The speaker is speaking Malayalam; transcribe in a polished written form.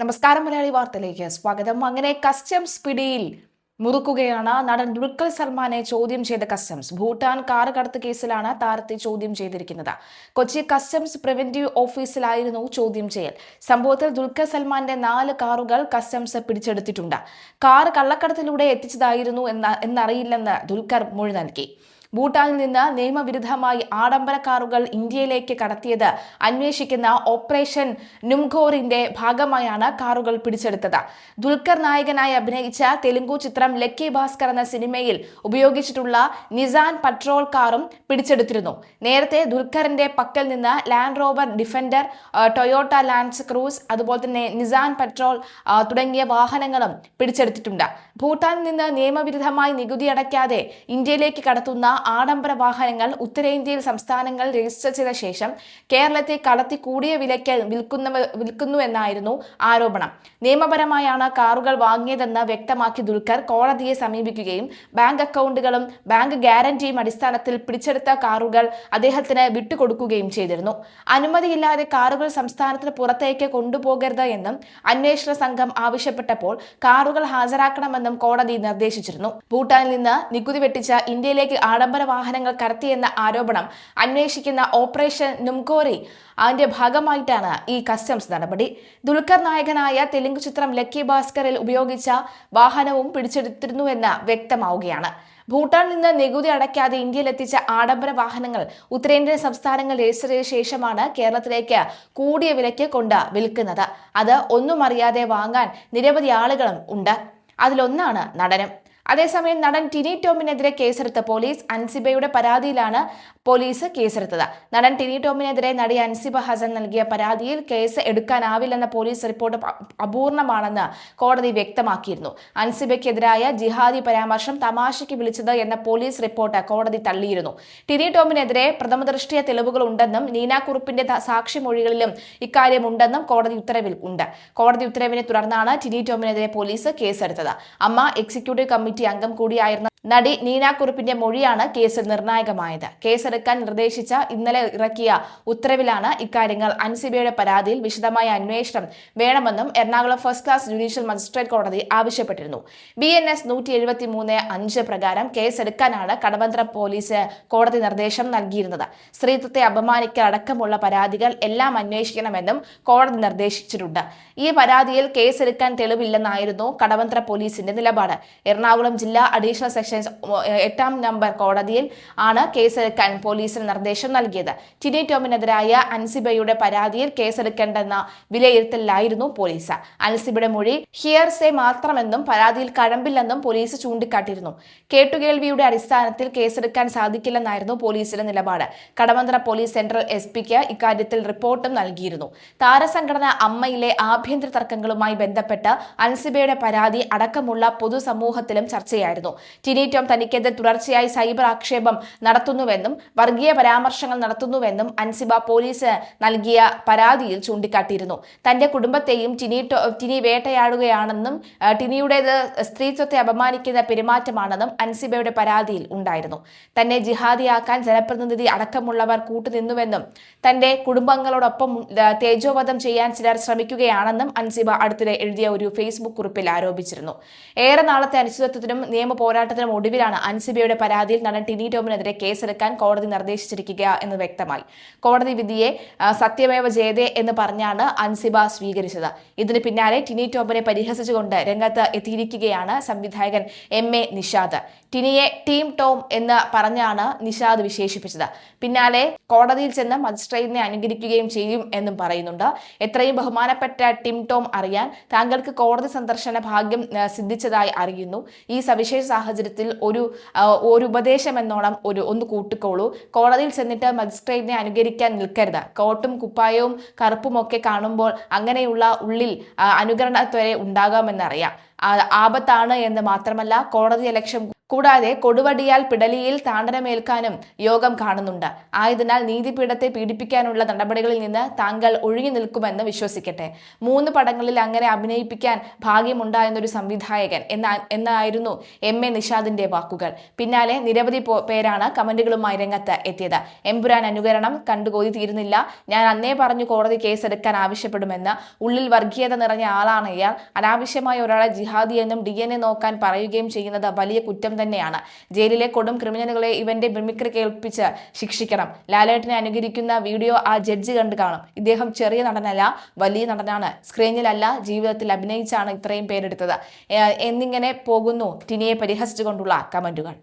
നമസ്കാരം. മലയാളി വാർത്തയിലേക്ക് സ്വാഗതം. അങ്ങനെ കസ്റ്റംസ് പിടിയിൽ മുറുക്കുകയാണ്. നടൻ ദുൽഖർ സൽമാനെ ചോദ്യം ചെയ്ത കസ്റ്റംസ്. ഭൂട്ടാൻ കാർ കടത്ത് കേസിലാണ് താരത്തെ ചോദ്യം ചെയ്തിരിക്കുന്നത്. കൊച്ചി കസ്റ്റംസ് പ്രിവന്റീവ് ഓഫീസിലായിരുന്നു ചോദ്യം ചെയ്യൽ. സംഭവത്തിൽ ദുൽഖർ സൽമാന്റെ 4 കാറുകൾ കസ്റ്റംസ് പിടിച്ചെടുത്തിട്ടുണ്ട്. കാർ കള്ളക്കടത്തിലൂടെ എത്തിച്ചതായിരുന്നു എന്നറിയില്ലെന്ന് ദുൽഖർ മൊഴി നൽകി. ഭൂട്ടാനിൽ നിന്ന് നിയമവിരുദ്ധമായി ആഡംബര കാറുകൾ ഇന്ത്യയിലേക്ക് കടത്തിയത് അന്വേഷിക്കുന്ന ഓപ്പറേഷൻ നുംഖോറിന്റെ ഭാഗമായാണ് കാറുകൾ പിടിച്ചെടുത്തത്. ദുൽഖർ നായകനായി അഭിനയിച്ച തെലുങ്കു ചിത്രം ലക്കി ഭാസ്കർ എന്ന സിനിമയിൽ ഉപയോഗിച്ചിട്ടുള്ള നിസാൻ പട്രോൾ കാറും പിടിച്ചെടുത്തിരുന്നു. നേരത്തെ ദുൽഖറിന്റെ പക്കൽ നിന്ന് Land Rover Defender, Toyota Land Cruiser, അതുപോലെ തന്നെ നിസാൻ പട്രോൾ തുടങ്ങിയ വാഹനങ്ങളും പിടിച്ചെടുത്തിട്ടുണ്ട്. ഭൂട്ടാനിൽ നിന്ന് നിയമവിരുദ്ധമായി നികുതി അടയ്ക്കാതെ ഇന്ത്യയിലേക്ക് കടത്തുന്ന ആഡംബര വാഹനങ്ങൾ ഉത്തരേന്ത്യയിൽ സംസ്ഥാനങ്ങൾ രജിസ്റ്റർ ചെയ്ത ശേഷം കേരളത്തെ കടത്തി കൂടിയ വിലയ്ക്ക് വിൽക്കുന്നുവെന്നായിരുന്നു ആരോപണം. നിയമപരമായാണ് കാറുകൾ വാങ്ങിയതെന്ന് വ്യക്തമാക്കി ദുൽഖർ കോടതിയെ സമീപിക്കുകയും ബാങ്ക് അക്കൗണ്ടുകളും ബാങ്ക് ഗ്യാരണ്ടിയും അടിസ്ഥാനത്തിൽ പിടിച്ചെടുത്ത കാറുകൾ അദ്ദേഹത്തിന് വിട്ടുകൊടുക്കുകയും ചെയ്തിരുന്നു. അനുമതിയില്ലാതെ കാറുകൾ സംസ്ഥാനത്തിന് പുറത്തേക്ക് കൊണ്ടുപോകരുത് എന്നും അന്വേഷണ സംഘം ആവശ്യപ്പെട്ടപ്പോൾ കാറുകൾ ഹാജരാക്കണമെന്നും കോടതി നിർദ്ദേശിച്ചിരുന്നു. ഭൂട്ടാനിൽ നിന്ന് നികുതി വെട്ടിച്ച ഇന്ത്യയിലേക്ക് ആഡംബര വാഹനങ്ങൾ കടത്തിയെന്ന ആരോപണം അന്വേഷിക്കുന്ന ഓപ്പറേഷൻ നുംഖോറി അതിന്റെ ഭാഗമായിട്ടാണ് ഈ കസ്റ്റംസ് നടപടി. ദുൽഖർ നായകനായ തെലുങ്ക് ചിത്രം ലക്കി ഭാസ്കറിൽ ഉപയോഗിച്ച വാഹനവും പിടിച്ചെടുത്തിരുന്നുവെന്ന് വ്യക്തമാവുകയാണ്. ഭൂട്ടാനിൽ നിന്ന് നികുതി അടയ്ക്കാതെ ഇന്ത്യയിലെത്തിച്ച ആഡംബര വാഹനങ്ങൾ ഉത്തരേന്ത്യൻ സംസ്ഥാനങ്ങൾ രജിസ്റ്റർ ചെയ്ത ശേഷമാണ് കേരളത്തിലേക്ക് കൂടിയ വിലയ്ക്ക് കൊണ്ട് വിൽക്കുന്നത്. അത് ഒന്നും അറിയാതെ വാങ്ങാൻ നിരവധി ആളുകളും ഉണ്ട്. അതിലൊന്നാണ് നടനും. അതേസമയം നടൻ ടിനി ടോമിനെതിരെ കേസെടുത്ത പോലീസ്. അൻസിബയുടെ പരാതിയിലാണ് പോലീസ് കേസെടുത്തത്. നടൻ ടിനി ടോമിനെതിരെ നടി അൻസിബ ഹസൻ നൽകിയ പരാതിയിൽ കേസ് എടുക്കാനാവില്ലെന്ന പോലീസ് റിപ്പോർട്ട് അപൂർണമാണെന്ന് കോടതി വ്യക്തമാക്കിയിരുന്നു. അൻസിബയ്ക്കെതിരായ ജിഹാദി പരാമർശം തമാശയ്ക്ക് വിളിച്ചത് എന്ന പോലീസ് റിപ്പോർട്ട് കോടതി തള്ളിയിരുന്നു. ടിനി ടോമിനെതിരെ പ്രഥമദൃഷ്ട്യാ തെളിവുകൾ ഉണ്ടെന്നും നീനാക്കുറുപ്പിന്റെ സാക്ഷിമൊഴികളിലും ഇക്കാര്യമുണ്ടെന്നും കോടതി ഉത്തരവിൽ ഉണ്ട്. കോടതി ഉത്തരവിനെ തുടർന്നാണ് ടിനി ടോമിനെതിരെ പോലീസ് കേസെടുത്തത്. അമ്മ എക്സിക്യൂട്ടീവ് കമ്മിറ്റി അംഗം കൂടിയായിരുന്ന നടി നീനാക്കുറുപ്പിന്റെ മൊഴിയാണ് കേസിൽ നിർണായകമായത്. കേസെടുക്കാൻ നിർദ്ദേശിച്ച ഇന്നലെ ഇറക്കിയ ഉത്തരവിലാണ് ഇക്കാര്യങ്ങൾ. അൻസിബയുടെ പരാതിയിൽ വിശദമായ അന്വേഷണം വേണമെന്നും Ernakulam first class judicial magistrate കോടതി ആവശ്യപ്പെട്ടിരുന്നു. BNS 173(5) പ്രകാരം കേസെടുക്കാനാണ് കടവന്ത്ര പോലീസ് കോടതി നിർദ്ദേശം നൽകിയിരുന്നത്. സ്ത്രീത്വത്തെ അപമാനിക്കൽ അടക്കമുള്ള പരാതികൾ എല്ലാം അന്വേഷിക്കണമെന്നും കോടതി നിർദ്ദേശിച്ചിട്ടുണ്ട്. ഈ പരാതിയിൽ കേസെടുക്കാൻ തെളിവില്ലെന്നായിരുന്നു കടവന്ത്ര പോലീസിന്റെ നിലപാട്. എറണാകുളം ജില്ലാ അഡീഷണൽ സെക്ഷൻസ് 8 നമ്പർ കോടതിയിൽ ആണ് കേസെടുക്കാൻ പോലീസിന് നിർദ്ദേശം നൽകിയത്. ടിനി ടോമിനെതിരായ അൻസിബയുടെ പരാതിയിൽ കേസെടുക്കേണ്ടെന്ന വിലയിരുത്തലായിരുന്നു പോലീസ്. അൻസിബയുടെ മൊഴി ഹിയർസേ മാത്രമെന്നും പരാതിയിൽ കഴമ്പില്ലെന്നും പോലീസ് ചൂണ്ടിക്കാട്ടിയിരുന്നു. കേട്ടുകേൾവിയുടെ അടിസ്ഥാനത്തിൽ കേസെടുക്കാൻ സാധിക്കില്ലെന്നായിരുന്നു പോലീസിന്റെ നിലപാട്. കടവന്ത്ര പോലീസ് സെൻട്രൽ SP-ക്ക് ഇക്കാര്യത്തിൽ റിപ്പോർട്ടും നൽകിയിരുന്നു. താരസംഘടന അമ്മയിലെ ആഭ്യന്തര തർക്കങ്ങളുമായി ബന്ധപ്പെട്ട് അൻസിബയുടെ പരാതി അടക്കമുള്ള പൊതുസമൂഹത്തിലും ചർച്ചയായിരുന്നു. ടിനി ടോം തനിക്കെതിരെ തുടർച്ചയായി സൈബർ ആക്ഷേപം നടത്തുന്നുവെന്നും വർഗീയ പരാമർശങ്ങൾ നടത്തുന്നുവെന്നും അൻസിബ പോലീസ് നൽകിയ പരാതിയിൽ ചൂണ്ടിക്കാട്ടിയിരുന്നു. തന്റെ കുടുംബത്തെയും ടിനി വേട്ടയാടുകയാണെന്നും ടിനിയുടേത് സ്ത്രീത്വത്തെ അപമാനിക്കുന്ന പെരുമാറ്റമാണെന്നും അൻസിബയുടെ പരാതിയിൽ ഉണ്ടായിരുന്നു. തന്നെ ജിഹാദിയാക്കാൻ ജനപ്രതിനിധി അടക്കമുള്ളവർ കൂട്ടുനിന്നുവെന്നും തന്റെ കുടുംബങ്ങളോടൊപ്പം തേജോവധം ചെയ്യാൻ ചിലർ ശ്രമിക്കുകയാണെന്നും അൻസിബ അടുത്തിടെ എഴുതിയ ഒരു ഫേസ്ബുക്ക് കുറിപ്പിൽ ആരോപിച്ചിരുന്നു. ഏറെ നാളത്തെ അനിശ്ചിതത്വത്തിനും നിയമ പോരാട്ടത്തിനും ഒടുവിലാണ് അൻസിബയുടെ പരാതിയിൽ നടൻ ടിനി ടോമിനെതിരെ കേസെടുക്കാൻ കോടതി നിർദ്ദേശിച്ചിരിക്കുക എന്ന് വ്യക്തമായി. കോടതി വിധിയെ സത്യമേവ ജയതേ എന്ന് പറഞ്ഞാണ് അൻസിബ സ്വീകരിച്ചത്. ഇതിന് പിന്നാലെ ടിനി ടോമിനെ പരിഹസിച്ചുകൊണ്ട് രംഗത്ത് എത്തിയിരിക്കുകയാണ് സംവിധായകൻ MA നിഷാദ്. ടിനിയെ ടീം ടോം എന്ന് പറഞ്ഞാണ് നിഷാദ് വിശേഷിപ്പിച്ചത്. പിന്നാലെ കോടതിയിൽ ചെന്ന് മജിസ്ട്രേറ്റിനെ അനുകരിക്കുകയും ചെയ്യും എന്നും പറയുന്നുണ്ട്. എത്രയും ബഹുമാനപ്പെട്ട ടിം ടോം അറിയാൻ താങ്കൾക്ക് കോടതി സന്ദർശന ഭാഗ്യം സിദ്ധിച്ചതായി അറിയുന്നു. ഈ സവിശേഷ സാഹചര്യത്തിൽ ഒരു ഉപദേശം എന്നോണം ഒന്ന് കൂട്ടിക്കോളൂ. കോടതിയിൽ ചെന്നിട്ട് മജിസ്ട്രേറ്റിനെ അനുകരിക്കാൻ നിൽക്കരുത്. കോട്ടും കുപ്പായവും കറുപ്പുമൊക്കെ കാണുമ്പോൾ അങ്ങനെയുള്ള ഉള്ളിൽ അനുകരണത്വരെ ഉണ്ടാകാമെന്നറിയാം. ആപത്താണ് എന്ന് മാത്രമല്ല, കോടതി ലക്ഷ്യം കൂടാതെ കൊടുവടിയാൽ പിടലിയിൽ താണ്ഡനമേൽക്കാനും യോഗം കാണുന്നുണ്ട്. ആയതിനാൽ നീതിപീഠത്തെ പീഡിപ്പിക്കാനുള്ള നടപടികളിൽ നിന്ന് താങ്കൾ ഒഴിഞ്ഞു നിൽക്കുമെന്ന് വിശ്വസിക്കട്ടെ. 3 പടങ്ങളിൽ അങ്ങനെ അഭിനയിപ്പിക്കാൻ ഭാഗ്യമുണ്ടായെന്നൊരു സംവിധായകൻ എന്നായിരുന്നു MA നിഷാദിന്റെ വാക്കുകൾ. പിന്നാലെ നിരവധി പേരാണ് കമന്റുകളുമായി രംഗത്ത് എത്തിയത്. എമ്പുരാൻ അനുകരണം കണ്ടു കൊതി തീരുന്നില്ല. ഞാൻ അന്നേ പറഞ്ഞു കോടതി കേസെടുക്കാൻ ആവശ്യപ്പെടുമെന്ന്. ഉള്ളിൽ വർഗീയത നിറഞ്ഞ ആളാണ് ഇയാൾ. അനാവശ്യമായ ഒരാളെ ജിഹാദി എന്നും DNA നോക്കാൻ പറയുകയും ചെയ്യുന്നത് വലിയ കുറ്റം തന്നെയാണ്. ജയിലിലെ കൊടും ക്രിമിനലുകളെ ഇവന്റെ മിമിക്രി കേൾപ്പിച്ച് ശിക്ഷിക്കണം. ലാലേട്ടനെ അനുകരിക്കുന്ന വീഡിയോ ആ ജഡ്ജി കണ്ടു കാണും. ഇദ്ദേഹം ചെറിയ നടനല്ല, വലിയ നടനാണ്. സ്ക്രീനിലല്ല, ജീവിതത്തിൽ അഭിനയിച്ചാണ് ഇത്രയും പേരെടുത്തത് എന്നിങ്ങനെ പോകുന്നു ടിനിയെ പരിഹസിച്ചുകൊണ്ടുള്ള കമന്റുകൾ.